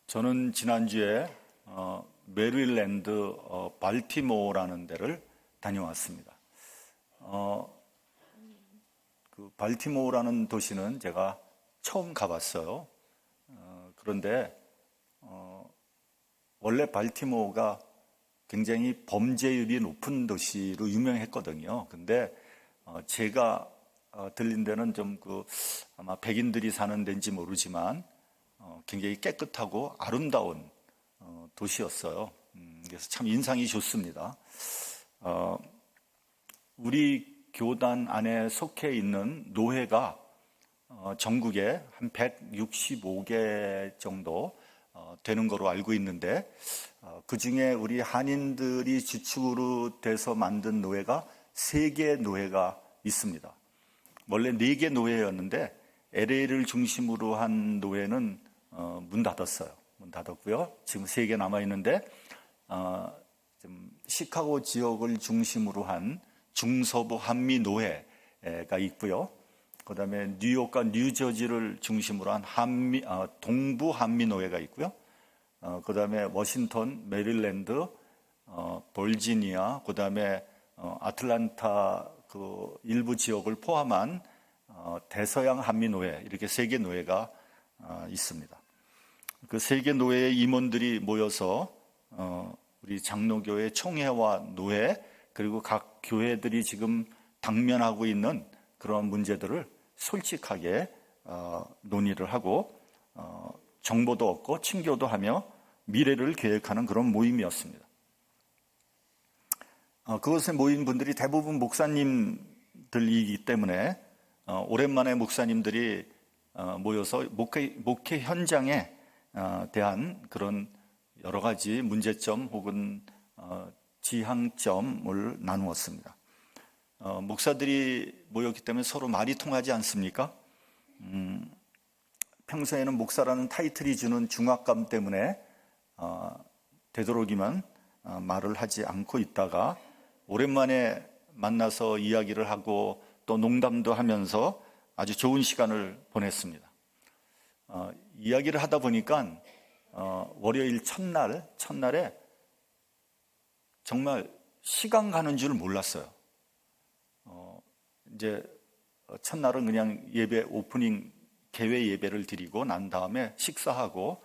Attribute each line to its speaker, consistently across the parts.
Speaker 1: 저는 지난주에 메릴랜드 발티모어라는 데를 다녀왔습니다. 그 발티모어라는 도시는 제가 처음 가봤어요. 그런데 원래 발티모어가 굉장히 범죄율이 높은 도시로 유명했거든요. 근데 제가 들린 데는 좀 아마 백인들이 사는 데인지 모르지만 굉장히 깨끗하고 아름다운 도시였어요. 그래서 참 인상이 좋습니다. 우리 교단 안에 속해 있는 노회가 전국에 한 165개 정도 되는 거로 알고 있는데 그 중에 우리 한인들이 주축으로 돼서 만든 노회가 3개 노회가 있습니다. 원래 4개 노회였는데 LA를 중심으로 한 노회는 문 닫았어요. 문 닫았고요. 지금 3개 남아있는데 시카고 지역을 중심으로 한 중서부 한미 노회가 있고요. 그 다음에 뉴욕과 뉴저지를 중심으로 한 동부 한미 노회가 있고요. 그 다음에 워싱턴, 메릴랜드, 버지니아, 그 다음에 아틀란타 그 일부 지역을 포함한 대서양 한미 노회, 이렇게 3개 노회가 있습니다. 그 3개 노회의 임원들이 모여서 우리 장로교회 총회와 노회, 그리고 각 교회들이 지금 당면하고 있는 그런 문제들을 솔직하게 논의를 하고 정보도 얻고 친교도 하며 미래를 계획하는 그런 모임이었습니다. 그것에 모인 분들이 대부분 목사님들이기 때문에 오랜만에 목사님들이 모여서 목회 현장에 대한 그런 여러 가지 문제점 혹은 지향점을 나누었습니다. 목사들이 모였기 때문에 서로 말이 통하지 않습니까? 평소에는 목사라는 타이틀이 주는 중압감 때문에 되도록이면 말을 하지 않고 있다가 오랜만에 만나서 이야기를 하고 또 농담도 하면서 아주 좋은 시간을 보냈습니다. 이야기를 하다 보니까 월요일 첫날에 정말 시간 가는 줄 몰랐어요. 이제 첫날은 그냥 예배 오프닝 개회 예배를 드리고 난 다음에 식사하고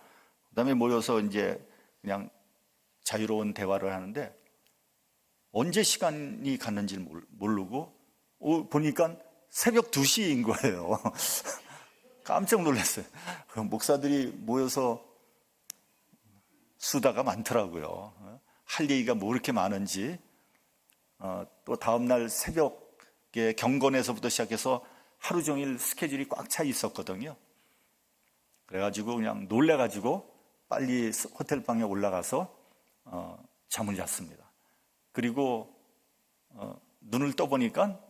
Speaker 1: 그다음에 모여서 이제 그냥 자유로운 대화를 하는데 언제 시간이 갔는지 모르고 보니까 새벽 2시인 거예요. 깜짝 놀랐어요. 목사들이 모여서 수다가 많더라고요. 할 얘기가 뭐 이렇게 많은지. 또 다음날 새벽에 경건에서부터 시작해서 하루 종일 스케줄이 꽉 차 있었거든요. 그래가지고 그냥 놀래가지고 빨리 호텔 방에 올라가서 잠을 잤습니다. 그리고 눈을 떠보니까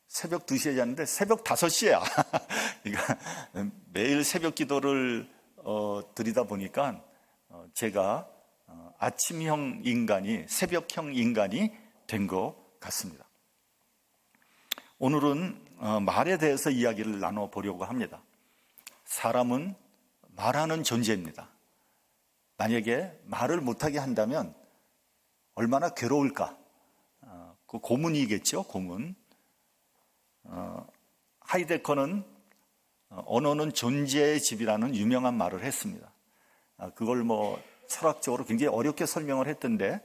Speaker 1: 새벽 2시에 잤는데 새벽 5시야. 그러니까 매일 새벽 기도를 드리다 보니까 제가 아침형 인간이, 새벽형 인간이 된 것 같습니다. 오늘은 말에 대해서 이야기를 나눠보려고 합니다. 사람은 말하는 존재입니다. 만약에 말을 못하게 한다면 얼마나 괴로울까? 그 고문이겠죠, 고문. 하이데커는 언어는 존재의 집이라는 유명한 말을 했습니다. 그걸 철학적으로 굉장히 어렵게 설명을 했던데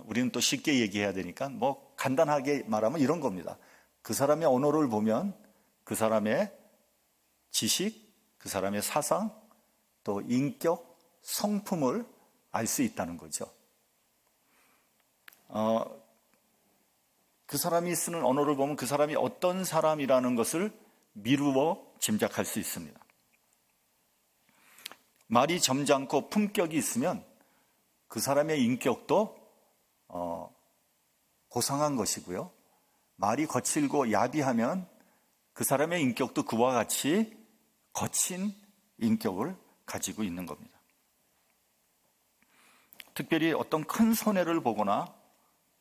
Speaker 1: 우리는 또 쉽게 얘기해야 되니까 간단하게 말하면 이런 겁니다. 그 사람의 언어를 보면 그 사람의 지식, 그 사람의 사상, 또 인격, 성품을 알 수 있다는 거죠. 그 사람이 쓰는 언어를 보면 그 사람이 어떤 사람이라는 것을 미루어 짐작할 수 있습니다. 말이 점잖고 품격이 있으면 그 사람의 인격도 고상한 것이고요. 말이 거칠고 야비하면 그 사람의 인격도 그와 같이 거친 인격을 가지고 있는 겁니다. 특별히 어떤 큰 손해를 보거나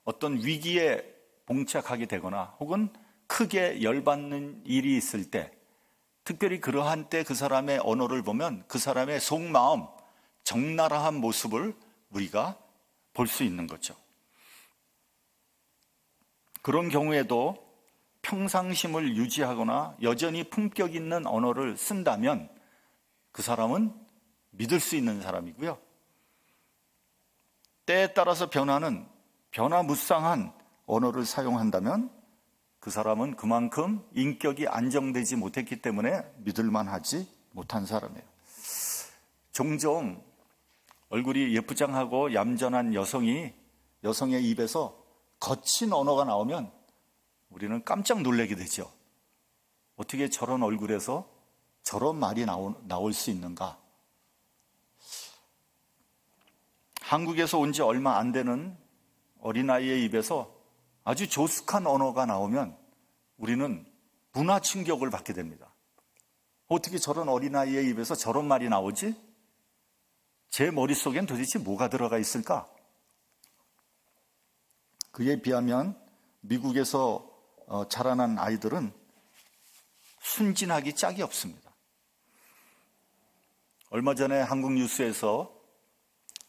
Speaker 1: 어떤 위기에 봉착하게 되거나 혹은 크게 열받는 일이 있을 때 특별히 그러한 때 그 사람의 언어를 보면 그 사람의 속마음, 적나라한 모습을 우리가 볼 수 있는 거죠. 그런 경우에도 평상심을 유지하거나 여전히 품격 있는 언어를 쓴다면 그 사람은 믿을 수 있는 사람이고요. 때에 따라서 변화무쌍한 언어를 사용한다면 그 사람은 그만큼 인격이 안정되지 못했기 때문에 믿을만하지 못한 사람이에요. 종종 얼굴이 예쁘장하고 얌전한 여성의 입에서 거친 언어가 나오면 우리는 깜짝 놀라게 되죠. 어떻게 저런 얼굴에서 저런 말이 나올 수 있는가? 한국에서 온 지 얼마 안 되는 어린아이의 입에서 아주 조숙한 언어가 나오면 우리는 문화 충격을 받게 됩니다. 어떻게 저런 어린아이의 입에서 저런 말이 나오지? 제 머릿속엔 도대체 뭐가 들어가 있을까? 그에 비하면 미국에서 자라난 아이들은 순진하기 짝이 없습니다. 얼마 전에 한국 뉴스에서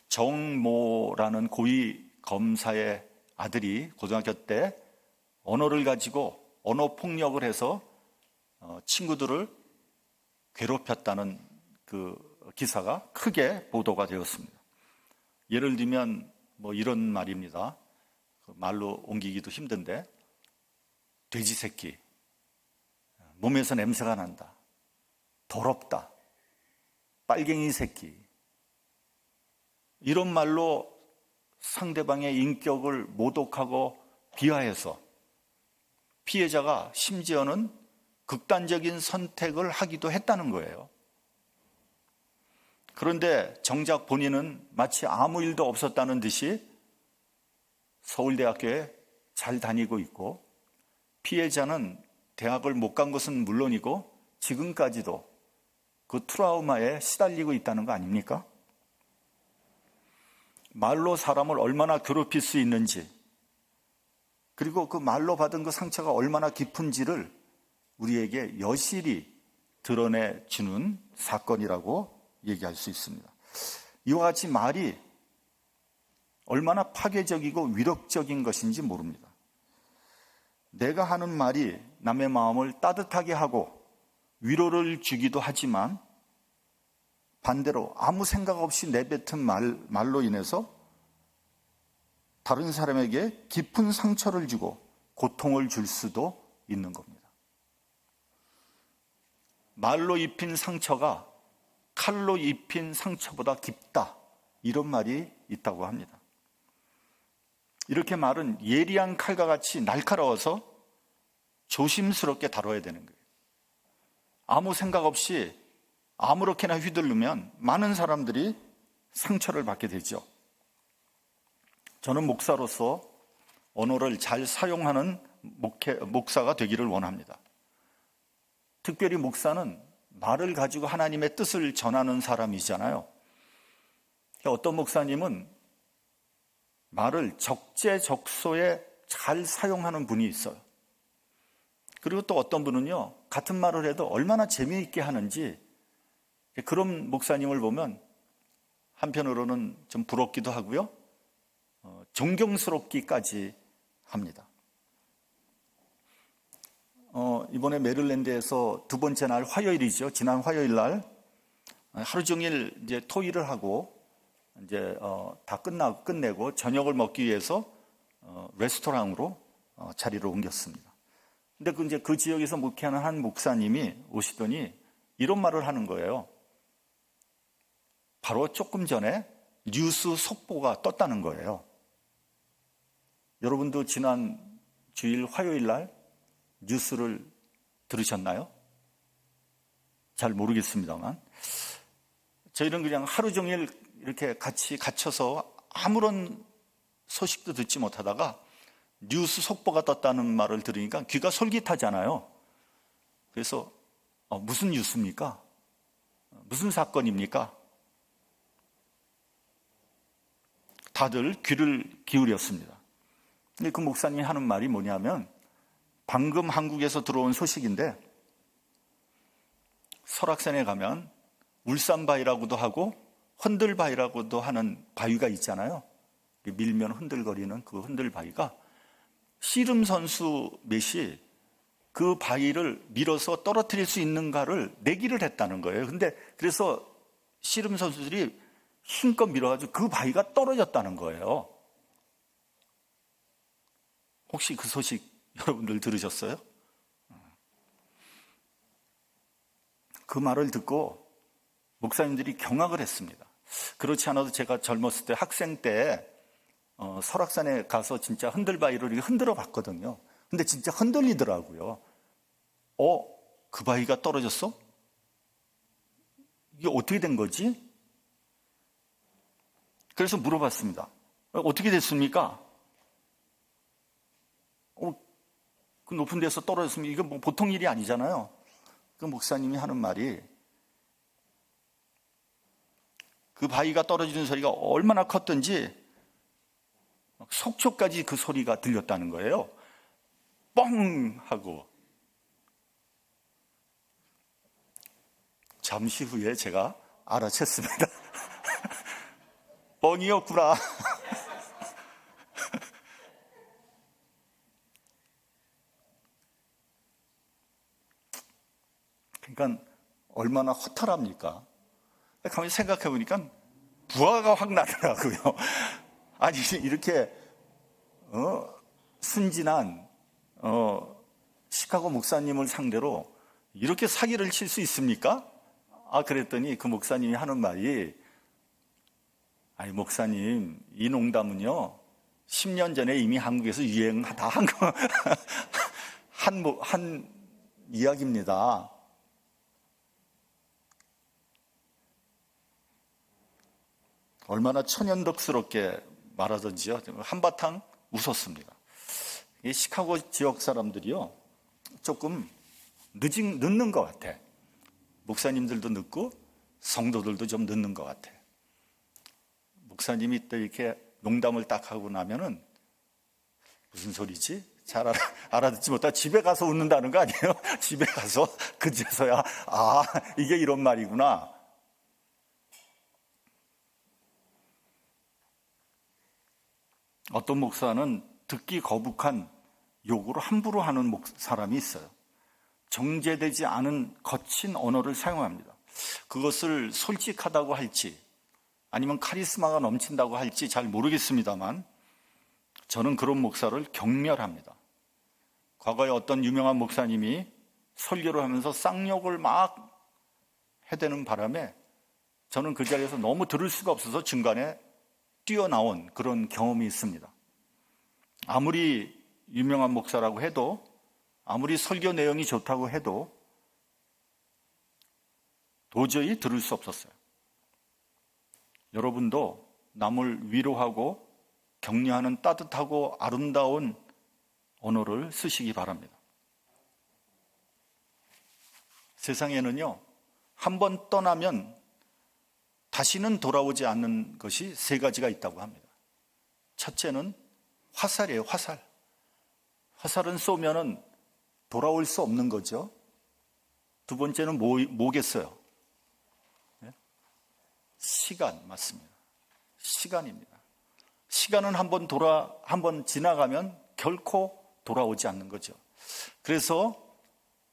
Speaker 1: 정모라는 고위 검사의 아들이 고등학교 때 언어를 가지고 언어 폭력을 해서 친구들을 괴롭혔다는 그 기사가 크게 보도가 되었습니다. 예를 들면 이런 말입니다. 말로 옮기기도 힘든데, 돼지 새끼, 몸에서 냄새가 난다, 더럽다, 빨갱이 새끼, 이런 말로 상대방의 인격을 모독하고 비하해서 피해자가 심지어는 극단적인 선택을 하기도 했다는 거예요. 그런데 정작 본인은 마치 아무 일도 없었다는 듯이 서울대학교에 잘 다니고 있고, 피해자는 대학을 못 간 것은 물론이고 지금까지도 그 트라우마에 시달리고 있다는 거 아닙니까? 말로 사람을 얼마나 괴롭힐 수 있는지, 그리고 그 말로 받은 그 상처가 얼마나 깊은지를 우리에게 여실히 드러내주는 사건이라고 얘기할 수 있습니다. 이와 같이 말이 얼마나 파괴적이고 위력적인 것인지 모릅니다. 내가 하는 말이 남의 마음을 따뜻하게 하고 위로를 주기도 하지만 반대로 아무 생각 없이 내뱉은 말로 인해서 다른 사람에게 깊은 상처를 주고 고통을 줄 수도 있는 겁니다. 말로 입힌 상처가 칼로 입힌 상처보다 깊다, 이런 말이 있다고 합니다. 이렇게 말은 예리한 칼과 같이 날카로워서 조심스럽게 다뤄야 되는 거예요. 아무 생각 없이 아무렇게나 휘두르면 많은 사람들이 상처를 받게 되죠. 저는 목사로서 언어를 잘 사용하는 목사가 되기를 원합니다. 특별히 목사는 말을 가지고 하나님의 뜻을 전하는 사람이잖아요. 어떤 목사님은 말을 적재적소에 잘 사용하는 분이 있어요. 그리고 또 어떤 분은요, 같은 말을 해도 얼마나 재미있게 하는지, 그런 목사님을 보면 한편으로는 좀 부럽기도 하고요, 존경스럽기까지 합니다. 이번에 메릴랜드에서 두 번째 날 화요일이죠. 지난 화요일 날 하루 종일 이제 토의를 하고 이제 다 끝내고 저녁을 먹기 위해서 레스토랑으로 자리를 옮겼습니다. 근데 이제 그 지역에서 목회하는 한 목사님이 오시더니 이런 말을 하는 거예요. 바로 조금 전에 뉴스 속보가 떴다는 거예요. 여러분도 지난 주일 화요일 날 뉴스를 들으셨나요? 잘 모르겠습니다만 저희는 그냥 하루 종일 이렇게 같이 갇혀서 아무런 소식도 듣지 못하다가 뉴스 속보가 떴다는 말을 들으니까 귀가 솔깃하잖아요. 그래서 무슨 뉴스입니까? 무슨 사건입니까? 다들 귀를 기울였습니다. 근데 그 목사님이 하는 말이 뭐냐면, 방금 한국에서 들어온 소식인데 설악산에 가면 울산바위라고도 하고 흔들바위라고도 하는 바위가 있잖아요. 밀면 흔들거리는 그 흔들바위가 씨름 선수 몇이 그 바위를 밀어서 떨어뜨릴 수 있는가를 내기를 했다는 거예요. 근데 그래서 씨름 선수들이 힘껏 밀어가지고 그 바위가 떨어졌다는 거예요. 혹시 그 소식 여러분들 들으셨어요? 그 말을 듣고 목사님들이 경악을 했습니다. 그렇지 않아도 제가 젊었을 때 학생 때 설악산에 가서 진짜 흔들바위를 이렇게 흔들어 봤거든요. 근데 진짜 흔들리더라고요. 그 바위가 떨어졌어? 이게 어떻게 된 거지? 그래서 물어봤습니다. 어떻게 됐습니까? 그 높은 데서 떨어졌으면 이거 뭐 보통 일이 아니잖아요. 그 목사님이 하는 말이 그 바위가 떨어지는 소리가 얼마나 컸던지 속초까지 그 소리가 들렸다는 거예요. 뻥 하고. 잠시 후에 제가 알아챘습니다. 뻥이었구나. 그러니까 얼마나 허탈합니까? 가만히 생각해 보니까 부하가 확 나더라고요. 아니 이렇게 순진한 시카고 목사님을 상대로 이렇게 사기를 칠 수 있습니까? 그랬더니 그 목사님이 하는 말이 아니 목사님 이 농담은요 10년 전에 이미 한국에서 유행 다 한 이야기입니다. 얼마나 천연덕스럽게 말하던지요. 한바탕 웃었습니다. 이 시카고 지역 사람들이요. 조금 늦는 것 같아. 목사님들도 늦고 성도들도 좀 늦는 것 같아. 목사님이 또 이렇게 농담을 딱 하고 나면은 무슨 소리지? 잘 알아듣지 못하고 집에 가서 웃는다는 거 아니에요? 집에 가서 그제서야 이게 이런 말이구나. 어떤 목사는 듣기 거북한 요구를 함부로 하는 사람이 있어요. 정제되지 않은 거친 언어를 사용합니다. 그것을 솔직하다고 할지 아니면 카리스마가 넘친다고 할지 잘 모르겠습니다만 저는 그런 목사를 경멸합니다. 과거에 어떤 유명한 목사님이 설교를 하면서 쌍욕을 막 해대는 바람에 저는 그 자리에서 너무 들을 수가 없어서 중간에 뛰어나온 그런 경험이 있습니다. 아무리 유명한 목사라고 해도 아무리 설교 내용이 좋다고 해도 도저히 들을 수 없었어요. 여러분도 남을 위로하고 격려하는 따뜻하고 아름다운 언어를 쓰시기 바랍니다. 세상에는요, 한번 떠나면 다시는 돌아오지 않는 것이 3가지가 있다고 합니다. 첫째는 화살이에요, 화살. 화살은 쏘면은 돌아올 수 없는 거죠. 두 번째는 뭐겠어요? 시간, 맞습니다. 시간입니다. 시간은 한번 지나가면 결코 돌아오지 않는 거죠. 그래서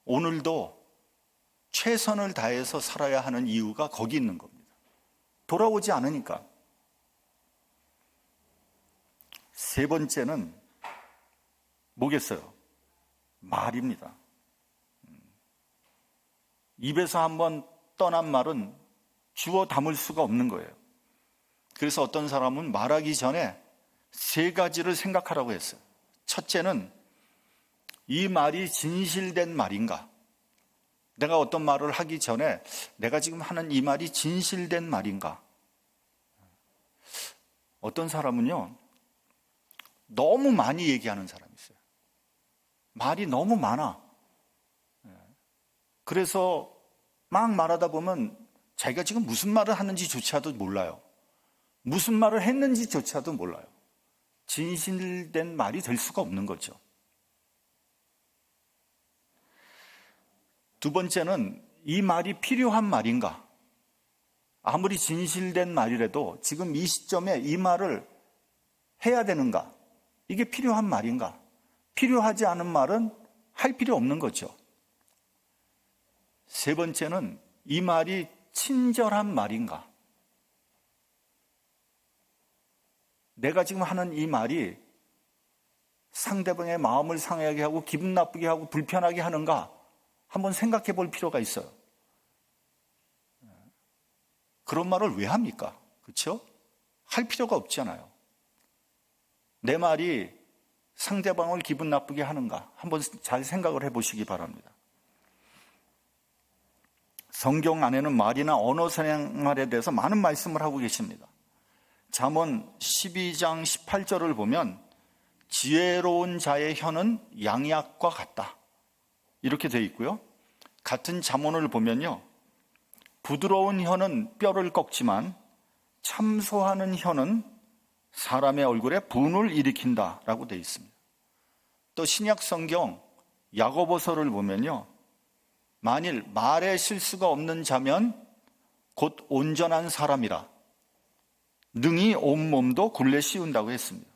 Speaker 1: 오늘도 최선을 다해서 살아야 하는 이유가 거기 있는 겁니다. 돌아오지 않으니까. 3번째는 뭐겠어요? 말입니다. 입에서 한번 떠난 말은 주워 담을 수가 없는 거예요. 그래서 어떤 사람은 말하기 전에 3가지를 생각하라고 했어요. 첫째는 이 말이 진실된 말인가? 내가 어떤 말을 하기 전에 내가 지금 하는 이 말이 진실된 말인가? 어떤 사람은요, 너무 많이 얘기하는 사람이 있어요. 말이 너무 많아. 그래서 막 말하다 보면 자기가 지금 무슨 말을 하는지조차도 몰라요. 무슨 말을 했는지조차도 몰라요. 진실된 말이 될 수가 없는 거죠. 두 번째는 이 말이 필요한 말인가? 아무리 진실된 말이라도 지금 이 시점에 이 말을 해야 되는가? 이게 필요한 말인가? 필요하지 않은 말은 할 필요 없는 거죠. 세 번째는 이 말이 친절한 말인가? 내가 지금 하는 이 말이 상대방의 마음을 상하게 하고 기분 나쁘게 하고 불편하게 하는가? 한번 생각해 볼 필요가 있어요. 그런 말을 왜 합니까? 그렇죠? 할 필요가 없잖아요. 내 말이 상대방을 기분 나쁘게 하는가? 한번 잘 생각을 해보시기 바랍니다. 성경 안에는 말이나 언어 생활에 대해서 많은 말씀을 하고 계십니다. 잠언 12장 18절을 보면 지혜로운 자의 혀는 양약과 같다, 이렇게 되어 있고요. 같은 잠언을 보면요, 부드러운 혀는 뼈를 꺾지만 참소하는 혀는 사람의 얼굴에 분을 일으킨다라고 되어 있습니다. 또 신약 성경 야고보서를 보면요, 만일 말에 실수가 없는 자면 곧 온전한 사람이라 능히 온몸도 굴레 씌운다고 했습니다.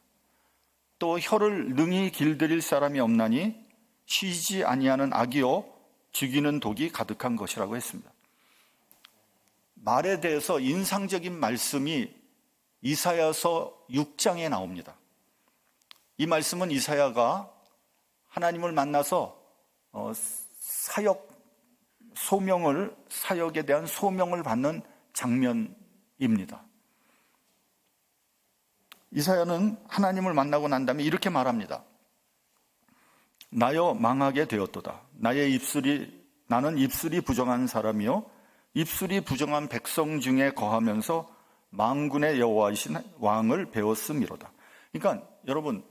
Speaker 1: 또 혀를 능히 길들일 사람이 없나니 쉬지 아니하는 악이요 죽이는 독이 가득한 것이라고 했습니다. 말에 대해서 인상적인 말씀이 이사야서 6장에 나옵니다. 이 말씀은 이사야가 하나님을 만나서 사역에 대한 소명을 받는 장면입니다. 이사야는 하나님을 만나고 난 다음에 이렇게 말합니다. 나여 망하게 되었도다. 나는 입술이 부정한 사람이요 입술이 부정한 백성 중에 거하면서 만군의 여호와이신 왕을 배웠음이로다. 그러니까 여러분,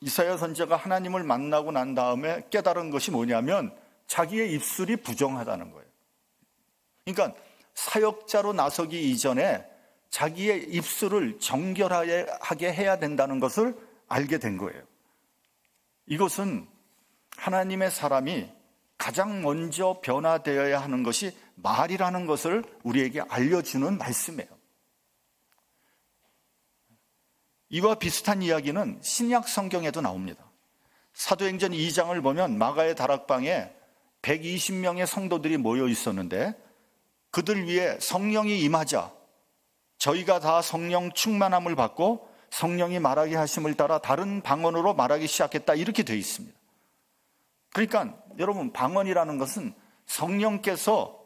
Speaker 1: 이사야 선지자가 하나님을 만나고 난 다음에 깨달은 것이 뭐냐면 자기의 입술이 부정하다는 거예요. 그러니까 사역자로 나서기 이전에 자기의 입술을 정결하게 해야 된다는 것을 알게 된 거예요. 이것은 하나님의 사람이 가장 먼저 변화되어야 하는 것이 말이라는 것을 우리에게 알려주는 말씀이에요. 이와 비슷한 이야기는 신약 성경에도 나옵니다. 사도행전 2장을 보면 마가의 다락방에 120명의 성도들이 모여 있었는데 그들 위에 성령이 임하자 저희가 다 성령 충만함을 받고 성령이 말하게 하심을 따라 다른 방언으로 말하기 시작했다, 이렇게 되어 있습니다. 그러니까 여러분, 방언이라는 것은 성령께서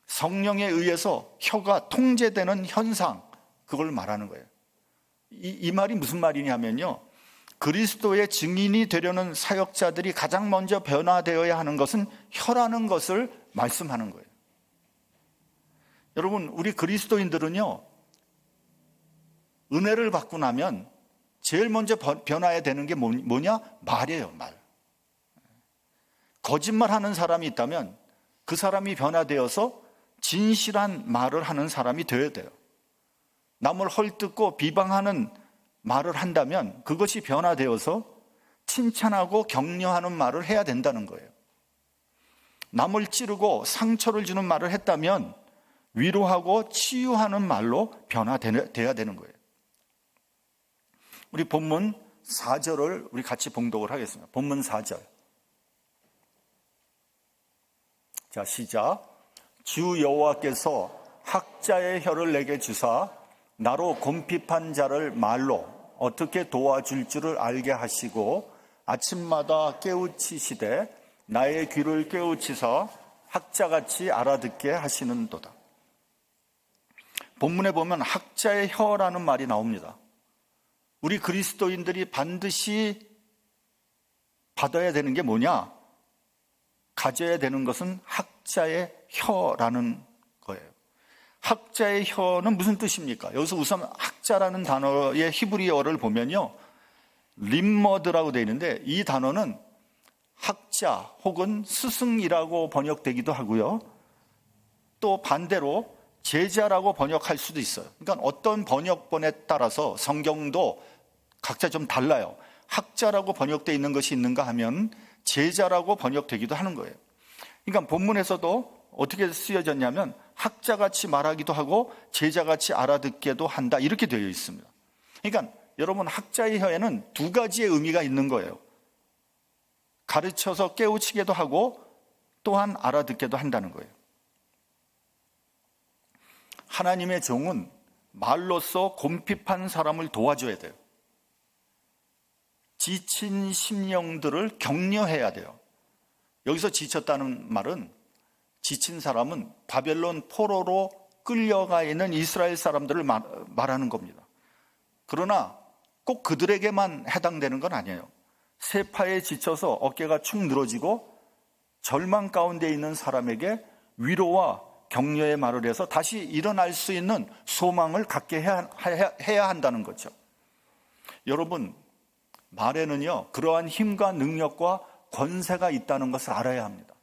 Speaker 1: 성령에 의해서 혀가 통제되는 현상, 그걸 말하는 거예요. 이 말이 무슨 말이냐면요, 그리스도의 증인이 되려는 사역자들이 가장 먼저 변화되어야 하는 것은 혀라는 것을 말씀하는 거예요. 여러분, 우리 그리스도인들은요, 은혜를 받고 나면 제일 먼저 변화해야 되는 게 뭐냐? 말이에요, 말. 거짓말하는 사람이 있다면 그 사람이 변화되어서 진실한 말을 하는 사람이 되어야 돼요. 남을 헐뜯고 비방하는 말을 한다면 그것이 변화되어서 칭찬하고 격려하는 말을 해야 된다는 거예요. 남을 찌르고 상처를 주는 말을 했다면 위로하고 치유하는 말로 변화돼야 되는 거예요. 우리 본문 4절을 우리 같이 봉독을 하겠습니다. 본문 4절. 자, 시작. 주 여호와께서 학자의 혀를 내게 주사 나로 곰핍한 자를 말로 어떻게 도와줄 줄을 알게 하시고 아침마다 깨우치시되 나의 귀를 깨우치사 학자같이 알아듣게 하시는도다. 본문에 보면 학자의 혀라는 말이 나옵니다. 우리 그리스도인들이 반드시 받아야 되는 게 뭐냐? 가져야 되는 것은 학자의 혀라는 거예요. 학자의 혀는 무슨 뜻입니까? 여기서 우선 학자라는 단어의 히브리어를 보면요, 림머드라고 되어 있는데 이 단어는 학자 혹은 스승이라고 번역되기도 하고요, 또 반대로 제자라고 번역할 수도 있어요. 그러니까 어떤 번역본에 따라서 성경도 각자 좀 달라요. 학자라고 번역되어 있는 것이 있는가 하면 제자라고 번역되기도 하는 거예요. 그러니까 본문에서도 어떻게 쓰여졌냐면 학자같이 말하기도 하고 제자같이 알아듣게도 한다, 이렇게 되어 있습니다. 그러니까 여러분, 학자의 혀에는 두 가지의 의미가 있는 거예요. 가르쳐서 깨우치게도 하고 또한 알아듣게도 한다는 거예요. 하나님의 종은 말로써 곰핍한 사람을 도와줘야 돼요. 지친 심령들을 격려해야 돼요. 여기서 지쳤다는 말은, 지친 사람은 바벨론 포로로 끌려가 있는 이스라엘 사람들을 말하는 겁니다. 그러나 꼭 그들에게만 해당되는 건 아니에요. 세파에 지쳐서 어깨가 축 늘어지고 절망 가운데 있는 사람에게 위로와 격려의 말을 해서 다시 일어날 수 있는 소망을 갖게 해야 한다는 거죠. 여러분, 말에는요, 그러한 힘과 능력과 권세가 있다는 것을 알아야 합니다.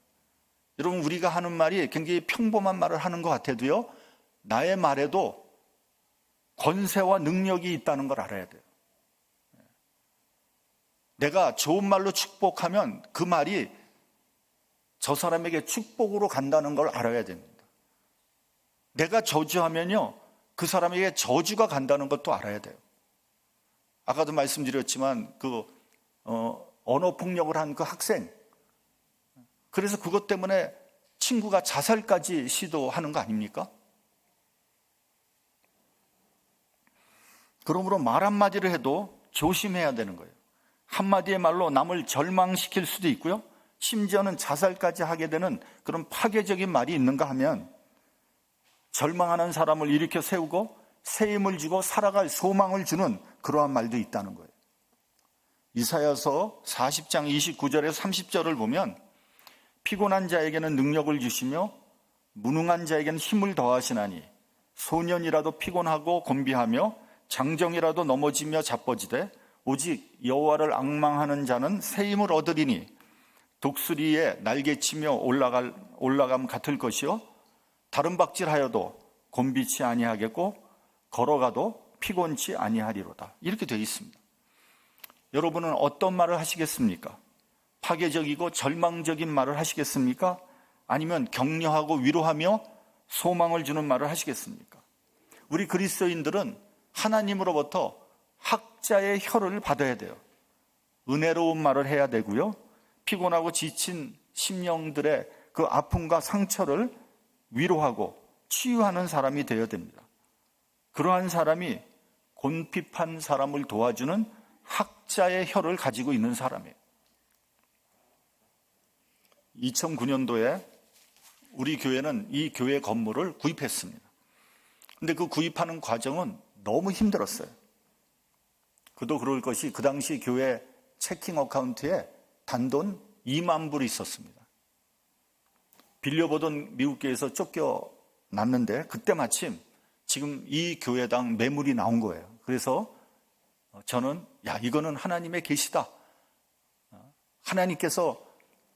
Speaker 1: 여러분, 우리가 하는 말이 굉장히 평범한 말을 하는 것 같아도요, 나의 말에도 권세와 능력이 있다는 걸 알아야 돼요. 내가 좋은 말로 축복하면 그 말이 저 사람에게 축복으로 간다는 걸 알아야 됩니다. 내가 저주하면요, 그 사람에게 저주가 간다는 것도 알아야 돼요. 아까도 말씀드렸지만 언어 폭력을 한 그 학생, 그래서 그것 때문에 친구가 자살까지 시도하는 거 아닙니까? 그러므로 말 한마디를 해도 조심해야 되는 거예요. 한마디의 말로 남을 절망시킬 수도 있고요, 심지어는 자살까지 하게 되는 그런 파괴적인 말이 있는가 하면, 절망하는 사람을 일으켜 세우고 새 힘을 주고 살아갈 소망을 주는 그러한 말도 있다는 거예요. 이사야서 40장 29절에서 30절을 보면, 피곤한 자에게는 능력을 주시며 무능한 자에게는 힘을 더하시나니 소년이라도 피곤하고 곤비하며 장정이라도 넘어지며 자빠지되 오직 여호와를 앙망하는 자는 새 힘을 얻으리니 독수리에 날개치며 올라감 같을 것이요 다른 박질하여도 곤비치 아니하겠고 걸어가도 피곤치 아니하리로다, 이렇게 되어 있습니다. 여러분은 어떤 말을 하시겠습니까? 파괴적이고 절망적인 말을 하시겠습니까? 아니면 격려하고 위로하며 소망을 주는 말을 하시겠습니까? 우리 그리스도인들은 하나님으로부터 학자의 혀를 받아야 돼요. 은혜로운 말을 해야 되고요, 피곤하고 지친 심령들의 그 아픔과 상처를 위로하고 치유하는 사람이 되어야 됩니다. 그러한 사람이 곤핍한 사람을 도와주는 학자의 혀를 가지고 있는 사람이에요. 2009년도에 우리 교회는 이 교회 건물을 구입했습니다. 근데 그 구입하는 과정은 너무 힘들었어요. 그도 그럴 것이 그 당시 교회 체킹 어카운트에 단돈 2만 불이 있었습니다. 빌려보던 미국 교회에서 쫓겨났는데 그때 마침 지금 이 교회당 매물이 나온 거예요. 그래서 저는 이거는 하나님의 계시다, 하나님께서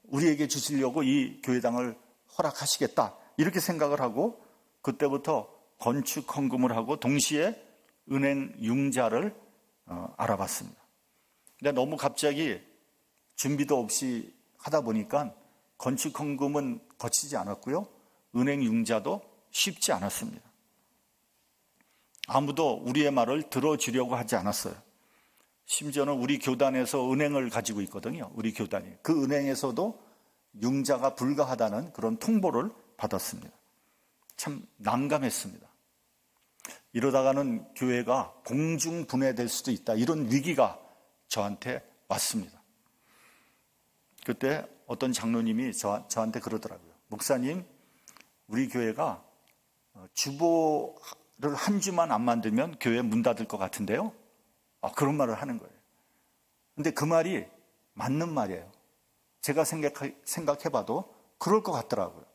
Speaker 1: 우리에게 주시려고 이 교회당을 허락하시겠다, 이렇게 생각을 하고 그때부터 건축 헌금을 하고 동시에 은행 융자를 알아봤습니다. 근데 너무 갑자기 준비도 없이 하다 보니까 건축 헌금은 거치지 않았고요, 은행 융자도 쉽지 않았습니다. 아무도 우리의 말을 들어주려고 하지 않았어요. 심지어는 우리 교단에서 은행을 가지고 있거든요. 우리 교단이. 그 은행에서도 융자가 불가하다는 그런 통보를 받았습니다. 참 난감했습니다. 이러다가는 교회가 공중분해될 수도 있다, 이런 위기가 저한테 왔습니다. 그때 어떤 장로님이 저한테 그러더라고요. 목사님, 우리 교회가 주보를 한 주만 안 만들면 교회 문 닫을 것 같은데요? 그런 말을 하는 거예요. 근데 그 말이 맞는 말이에요. 제가 생각해봐도 그럴 것 같더라고요.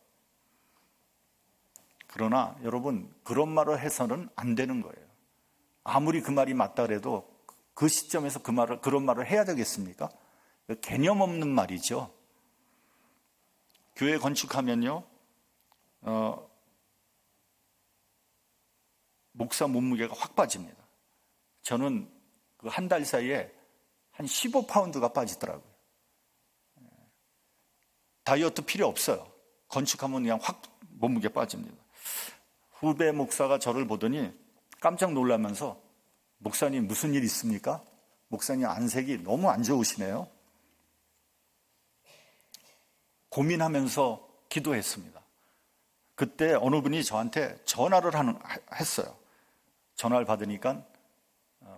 Speaker 1: 그러나 여러분, 그런 말을 해서는 안 되는 거예요. 아무리 그 말이 맞다 그래도 그 시점에서 그런 말을 해야 되겠습니까? 개념 없는 말이죠. 교회 건축하면요, 목사 몸무게가 확 빠집니다. 저는 그 한 달 사이에 한 15파운드가 빠지더라고요. 다이어트 필요 없어요. 건축하면 그냥 확 몸무게 빠집니다. 후배 목사가 저를 보더니 깜짝 놀라면서 목사님 무슨 일 있습니까? 목사님 안색이 너무 안 좋으시네요. 고민하면서 기도했습니다. 그때 어느 분이 저한테 전화를 했어요. 전화를 받으니까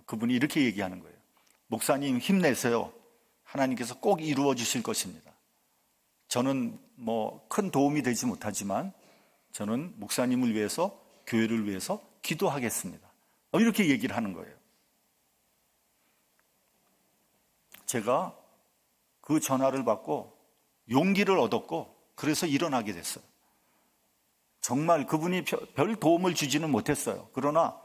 Speaker 1: 그분이 이렇게 얘기하는 거예요. 목사님 힘내세요. 하나님께서 꼭 이루어 주실 것입니다. 저는 큰 도움이 되지 못하지만 저는 목사님을 위해서, 교회를 위해서 기도하겠습니다. 이렇게 얘기를 하는 거예요. 제가 그 전화를 받고 용기를 얻었고 그래서 일어나게 됐어요. 정말 그분이 별 도움을 주지는 못했어요. 그러나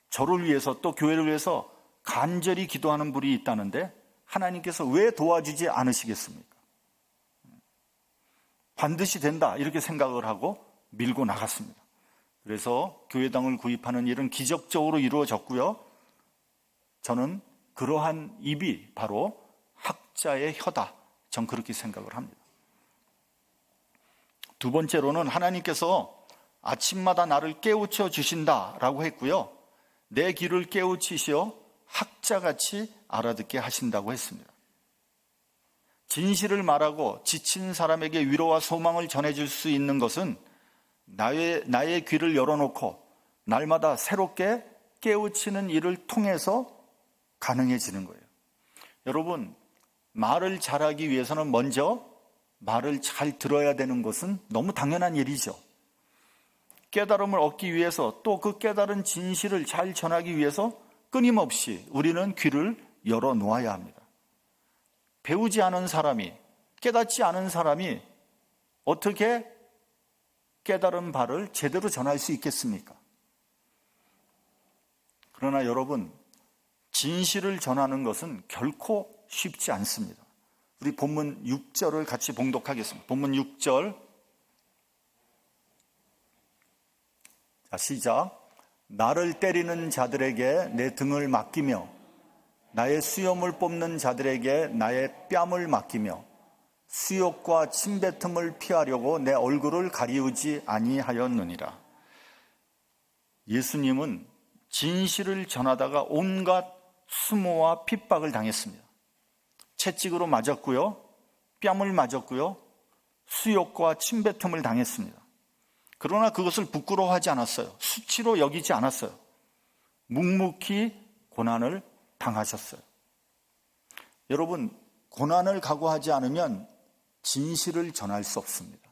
Speaker 1: 저를 위해서 또 교회를 위해서 간절히 기도하는 분이 있다는데 하나님께서 왜 도와주지 않으시겠습니까? 반드시 된다 이렇게 생각을 하고 밀고 나갔습니다. 그래서 교회당을 구입하는 일은 기적적으로 이루어졌고요. 저는 그러한 입이 바로 학자의 혀다. 전 그렇게 생각을 합니다. 두 번째로는 하나님께서 아침마다 나를 깨우쳐 주신다라고 했고요. 내 귀를 깨우치시어 학자같이 알아듣게 하신다고 했습니다. 진실을 말하고 지친 사람에게 위로와 소망을 전해줄 수 있는 것은 나의 귀를 열어놓고 날마다 새롭게 깨우치는 일을 통해서 가능해지는 거예요. 여러분, 말을 잘하기 위해서는 먼저 말을 잘 들어야 되는 것은 너무 당연한 일이죠. 깨달음을 얻기 위해서 또 그 깨달은 진실을 잘 전하기 위해서 끊임없이 우리는 귀를 열어놓아야 합니다. 배우지 않은 사람이, 깨닫지 않은 사람이 어떻게 깨달은 바를 제대로 전할 수 있겠습니까? 그러나 여러분, 진실을 전하는 것은 결코 쉽지 않습니다. 우리 본문 6절을 같이 봉독하겠습니다. 본문 6절. 자, 시작. 나를 때리는 자들에게 내 등을 맡기며 나의 수염을 뽑는 자들에게 나의 뺨을 맡기며 수욕과 침뱉음을 피하려고 내 얼굴을 가리우지 아니하였느니라. 예수님은 진실을 전하다가 온갖 수모와 핍박을 당했습니다. 채찍으로 맞았고요, 뺨을 맞았고요, 수욕과 침뱉음을 당했습니다. 그러나 그것을 부끄러워하지 않았어요. 수치로 여기지 않았어요. 묵묵히 고난을 당하셨어요. 여러분, 고난을 각오하지 않으면 진실을 전할 수 없습니다.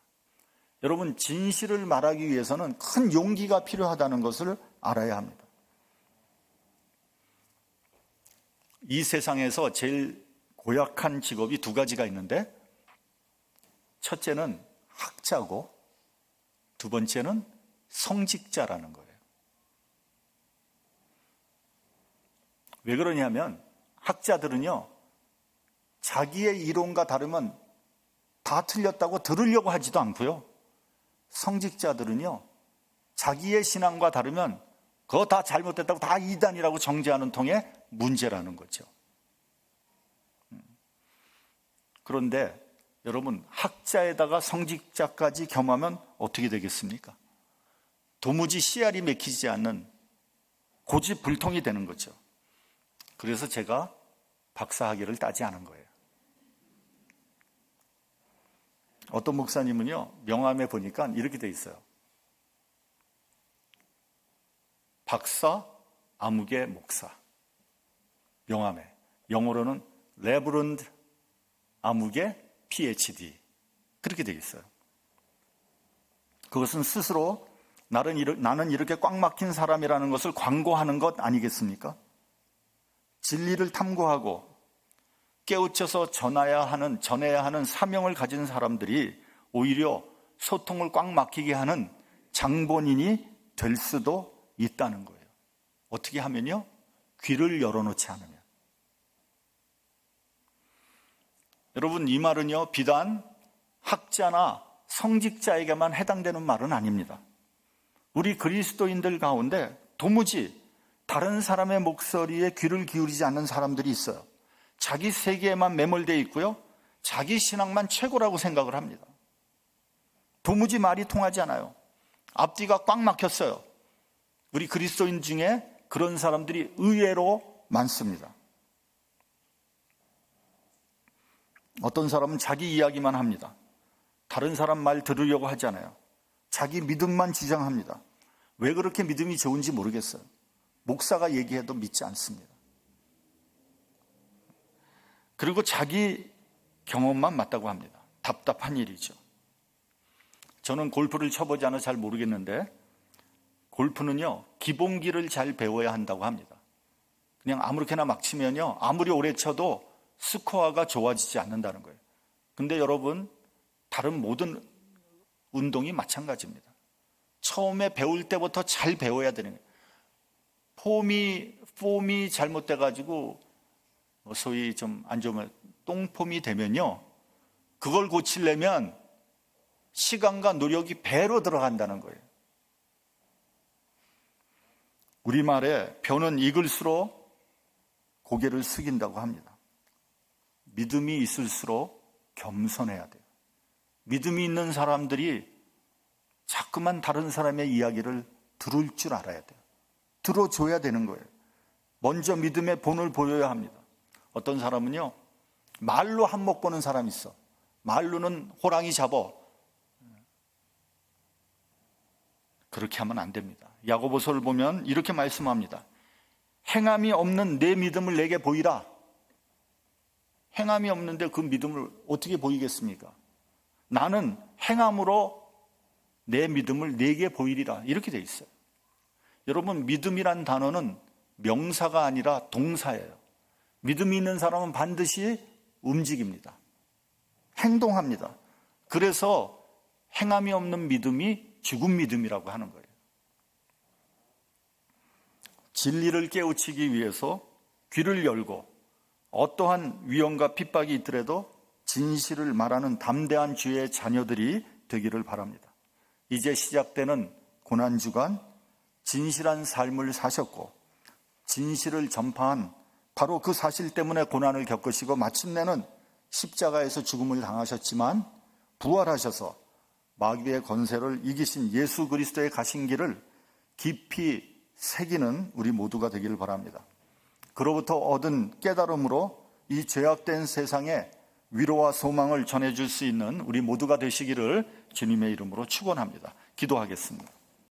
Speaker 1: 여러분, 진실을 말하기 위해서는 큰 용기가 필요하다는 것을 알아야 합니다. 이 세상에서 제일 고약한 직업이 두 가지가 있는데, 첫째는 학자고 두 번째는 성직자라는 거예요. 왜 그러냐면 학자들은요, 자기의 이론과 다르면 다 틀렸다고 들으려고 하지도 않고요. 성직자들은요, 자기의 신앙과 다르면 그거 다 잘못됐다고 다 이단이라고 정죄하는 통의 문제라는 거죠. 그런데 여러분, 학자에다가 성직자까지 겸하면 어떻게 되겠습니까? 도무지 씨알이 맥히지 않는 고집불통이 되는 거죠. 그래서 제가 박사학위를 따지 않은 거예요. 어떤 목사님은요, 명함에 보니까 이렇게 돼 있어요. 박사 아무개 목사. 명함에. 영어로는 레브런드 아무개 PhD. 그렇게 되어 있어요. 그것은 스스로 나는 이렇게 꽉 막힌 사람이라는 것을 광고하는 것 아니겠습니까? 진리를 탐구하고 깨우쳐서 전해야 하는 사명을 가진 사람들이 오히려 소통을 꽉 막히게 하는 장본인이 될 수도 있다는 거예요. 어떻게 하면요? 귀를 열어놓지 않으면. 여러분, 이 말은요, 비단 학자나 성직자에게만 해당되는 말은 아닙니다. 우리 그리스도인들 가운데 도무지 다른 사람의 목소리에 귀를 기울이지 않는 사람들이 있어요. 자기 세계에만 매몰되어 있고요, 자기 신앙만 최고라고 생각을 합니다. 도무지 말이 통하지 않아요. 앞뒤가 꽉 막혔어요. 우리 그리스도인 중에 그런 사람들이 의외로 많습니다. 어떤 사람은 자기 이야기만 합니다. 다른 사람 말 들으려고 하지 않아요. 자기 믿음만 지향합니다. 왜 그렇게 믿음이 좋은지 모르겠어요. 목사가 얘기해도 믿지 않습니다. 그리고 자기 경험만 맞다고 합니다. 답답한 일이죠. 저는 골프를 쳐보지 않아 잘 모르겠는데 골프는요, 기본기를 잘 배워야 한다고 합니다. 그냥 아무렇게나 막 치면요, 아무리 오래 쳐도 스코어가 좋아지지 않는다는 거예요. 근데 여러분, 다른 모든 운동이 마찬가지입니다. 처음에 배울 때부터 잘 배워야 되는 거예요. 폼이 잘못돼가지고 소위 좀 안 좋으면 똥폼이 되면요, 그걸 고치려면 시간과 노력이 배로 들어간다는 거예요. 우리말에 벼는 익을수록 고개를 숙인다고 합니다. 믿음이 있을수록 겸손해야 돼요. 믿음이 있는 사람들이 자꾸만 다른 사람의 이야기를 들을 줄 알아야 돼요. 들어줘야 되는 거예요. 먼저 믿음의 본을 보여야 합니다. 어떤 사람은요, 말로 한몫 보는 사람이 있어. 말로는 호랑이 잡어. 그렇게 하면 안 됩니다. 야고보서를 보면 이렇게 말씀합니다. 행함이 없는 내 믿음을 내게 보이라. 행함이 없는데 그 믿음을 어떻게 보이겠습니까? 나는 행함으로 내 믿음을 내게 보이리라. 이렇게 돼 있어요. 여러분, 믿음이란 단어는 명사가 아니라 동사예요. 믿음이 있는 사람은 반드시 움직입니다. 행동합니다. 그래서 행함이 없는 믿음이 죽은 믿음이라고 하는 거예요. 진리를 깨우치기 위해서 귀를 열고 어떠한 위험과 핍박이 있더라도 진실을 말하는 담대한 주의 자녀들이 되기를 바랍니다. 이제 시작되는 고난주간 진실한 삶을 사셨고 진실을 전파한 바로 그 사실 때문에 고난을 겪으시고 마침내는 십자가에서 죽음을 당하셨지만 부활하셔서 마귀의 권세를 이기신 예수 그리스도의 가신 길을 깊이 새기는 우리 모두가 되기를 바랍니다. 그로부터 얻은 깨달음으로 이 죄악된 세상에 위로와 소망을 전해줄 수 있는 우리 모두가 되시기를 주님의 이름으로 축원합니다. 기도하겠습니다.